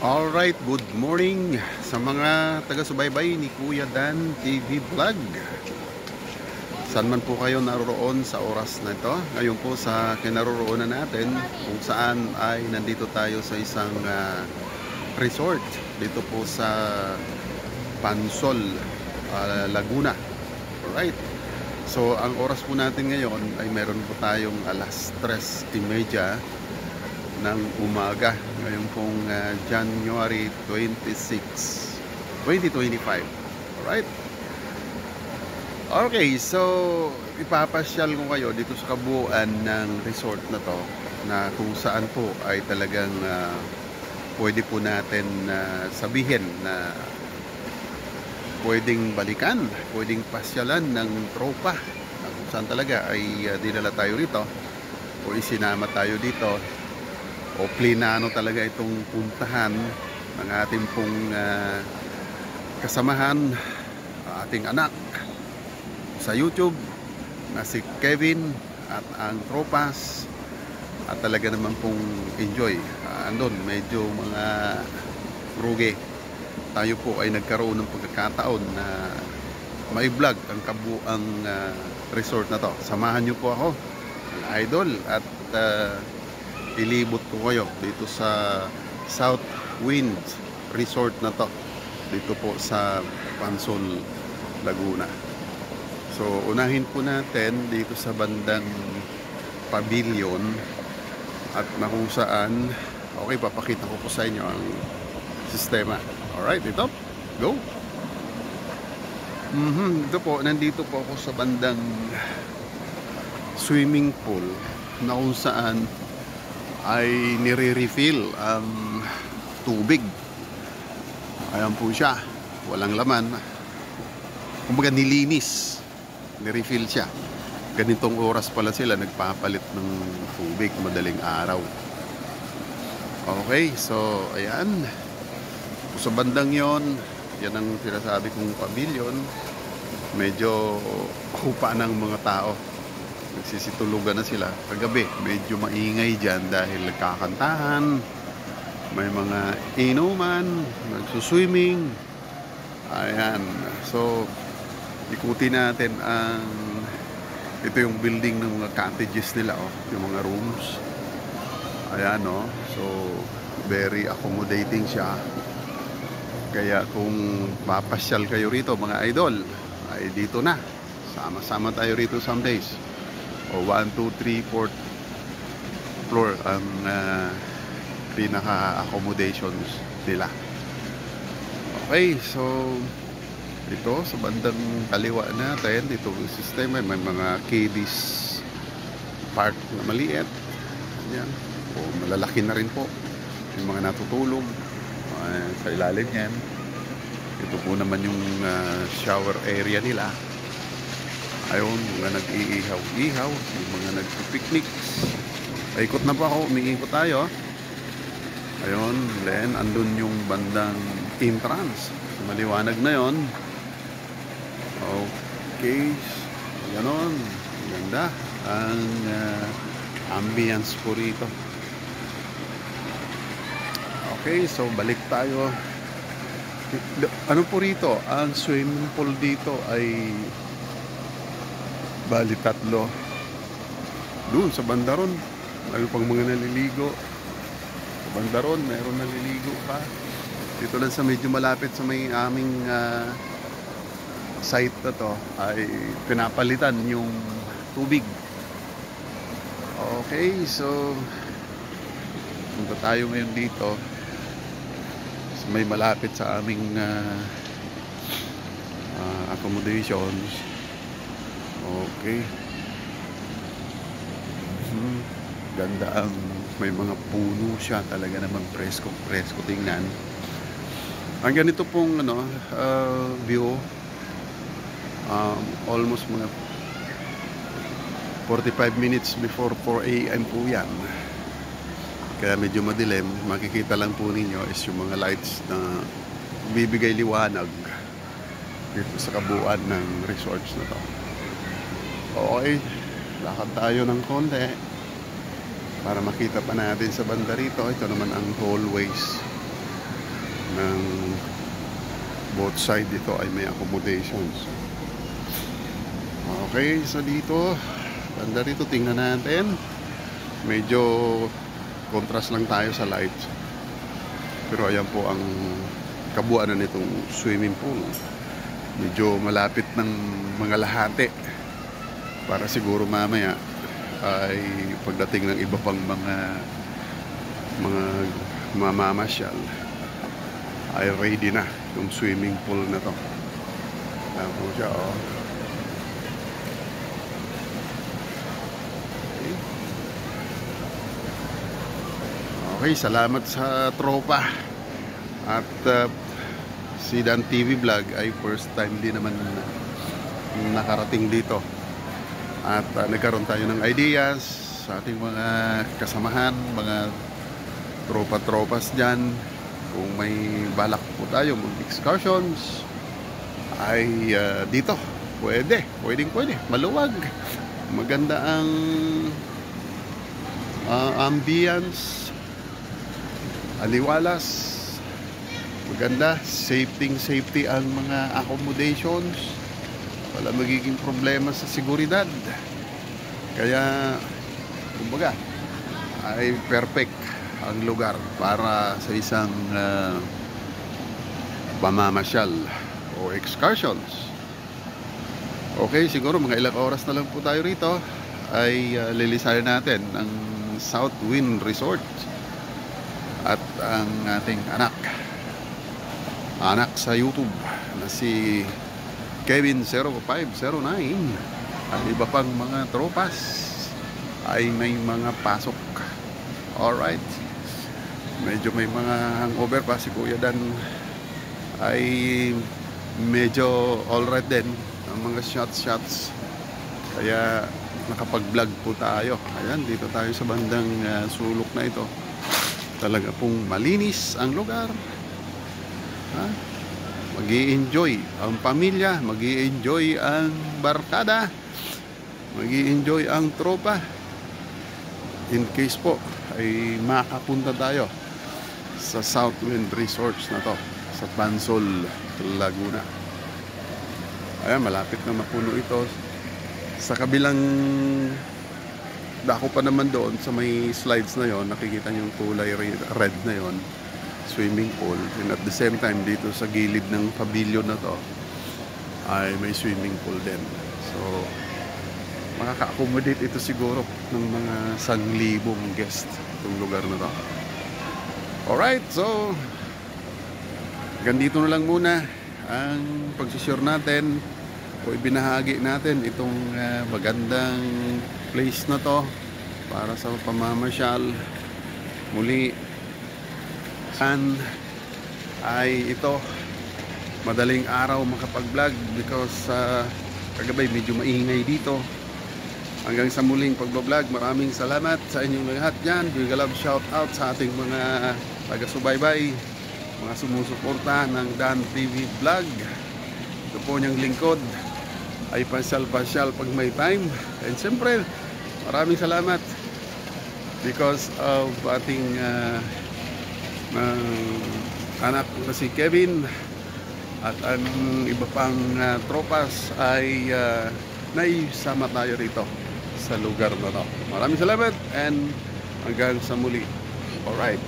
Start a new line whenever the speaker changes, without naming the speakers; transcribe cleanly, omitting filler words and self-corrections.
Alright, good morning sa mga taga-subaybay ni Kuya Dan TV Vlog. Saan man po kayo naroon sa oras na ito. Ngayon po sa kinaroroonan natin kung saan ay nandito tayo sa isang resort dito po sa Pansol, Laguna. Alright, so ang oras po natin ngayon ay meron po tayong alas 3:30 ng umaga ngayon pong January 26, 2025. Alright, okay, so ipapasyal ko kayo dito sa kabuuan ng resort na to, na kung saan po ay talagang pwede po natin sabihin na pwedeng balikan, pwedeng pasyalan ng tropa, na kung saan talaga ay dinala tayo rito o isinama tayo dito, o plinano talaga itong puntahan ng ating pong kasamahan, ating anak sa YouTube na si Kevin at ang tropas, at talaga naman pong enjoy. Andun medyo mga rugi tayo po ay nagkaroon ng pagkakataon na may vlog ang kabuang resort na to. Samahan nyo po ako, ang idol, at ilibot ko kayo dito sa South Wind Resort na to, dito po sa Pansol, Laguna. So unahin po natin dito sa bandang pavilion, at na kung saan, okay, papakita ko po sa inyo ang sistema. Alright, dito, go! Dito po, nandito po ako sa bandang swimming pool na kung saan ay nire-refill ang tubig. Ayan po siya, walang laman, kumbaga nilinis, nirefill siya. Ganitong oras pala sila nagpapalit ng tubig, madaling araw. Okay, so ayan, sa bandang yon, yan ang sinasabi kong pavilion. Medyo hupa ng mga tao, nagsisitulugan na sila. Kagabi medyo maingay dyan dahil nagkakantahan, may mga inuman, nagsuswimming. Ayan, so ikutin natin ang, ito yung building ng mga cottages nila, yung mga rooms. Ayan, so very accommodating siya. Kaya kung mapasyal kayo rito mga idol, ay dito na, sama-sama tayo rito some days. O 1, 2, 3, 4th floor ang pinaka-accommodations nila. Okay, so ito sa bandang kaliwa natin, dito yung sistema, may mga kiddies park na maliit. Yan, o malalaki na rin po yung mga natutulog sa ilalim yan. Ito po naman yung shower area nila. Ayun, mga nag-iihaw-ihaw, yung mga nag-picnic. Ikot na po ako, umiikot tayo. Ayun, then andun yung bandang entrance, maliwanag na yon. Okay, ganon, ganda ang ambience po rito. Okay, so balik tayo. Ano po rito, ang swimming pool dito ay bali 3. Doon sa bandaron mayroon pang mga naliligo. Sa bandaron mayroon naliligo pa. Dito lang sa medyo malapit sa may aming site na to ay pinapalitan yung tubig. Okay, so punta tayo ngayon dito sa may malapit sa aming accommodations. Okay, ganda ang, may mga puno siya, talaga naman presko tingnan. Ang ganito pong view, almost mga 45 minutes before 4 AM po yan. Kaya medyo madilim. Makikita lang po ninyo is yung mga lights na bibigay liwanag dito sa kabuuan ng resorts na to. Okay, lakad tayo ng konti para makita pa natin sa banda rito. Ito naman ang hallways ng both side dito ay may accommodations. Okay, so dito banda rito tingnan natin, medyo contrast lang tayo sa lights, pero ayan po ang kabuuan na nitong swimming pool. Medyo malapit ng mga lahati para siguro mamaya ay pagdating ng iba pang mga mamamasyal ay ready na yung swimming pool na to. Ayan po siya, oh. Okay, salamat sa tropa. At si Dan TV Vlog ay first time din naman nakarating dito. At nagkaroon tayo ng ideas sa ating mga kasamahan, mga tropa-tropas dyan. Kung may balak po tayo mag-excursions ay dito pwede, maluwag, maganda ang ambience, aliwalas, maganda, safety ang mga accommodations, wala magiging problema sa seguridad. Kaya kumbaga ay perfect ang lugar para sa isang pamamasyal o excursions. Okay, siguro mga ilang oras na lang po tayo rito ay lilisayan natin ang Southwind Resort. At ang ating anak sa YouTube na si Kevin0509 at iba pang mga tropas ay may mga pasok. Alright, medyo may mga hangover pa si Kuya Dan, ay medyo alright din ang mga shots, kaya nakapag-vlog po tayo. Ayan, dito tayo sa bandang sulok na ito. Talaga pong malinis ang lugar, mag-i-enjoy ang pamilya, mag-i-enjoy ang barkada, mag-i-enjoy ang tropa. In case po ay makapunta tayo sa Southwind Resorts na to sa Pansol, Laguna. Ayan, malapit na mapuno ito. Sa kabilang dako pa naman doon sa may slides na yon, nakikita niyo yung kulay red na yon, swimming pool. And at the same time dito sa gilid ng pavilion na to ay may swimming pool din. So makaka-accommodate ito siguro ng mga 1,000 guest itong lugar na to. Alright, so ganito na lang muna ang pagsisure natin o ibinahagi natin itong magandang place na to para sa pamamasyal. Muli ay ito madaling araw makapag-vlog because kagabay medyo maingay dito. Hanggang sa muling pagbablog, maraming salamat sa inyong lahat dyan. Big love shout out sa ating mga taga-subaybay, mga sumusuporta ng Dan TV Vlog. Ito po niyang lingkod ay pasyal-pasyal pag may time. And siyempre maraming salamat because of ating anak na si Kevin at ang iba pang tropas ay naisama tayo rito sa lugar na to. Maraming salamat and hanggang sa muli. Alright.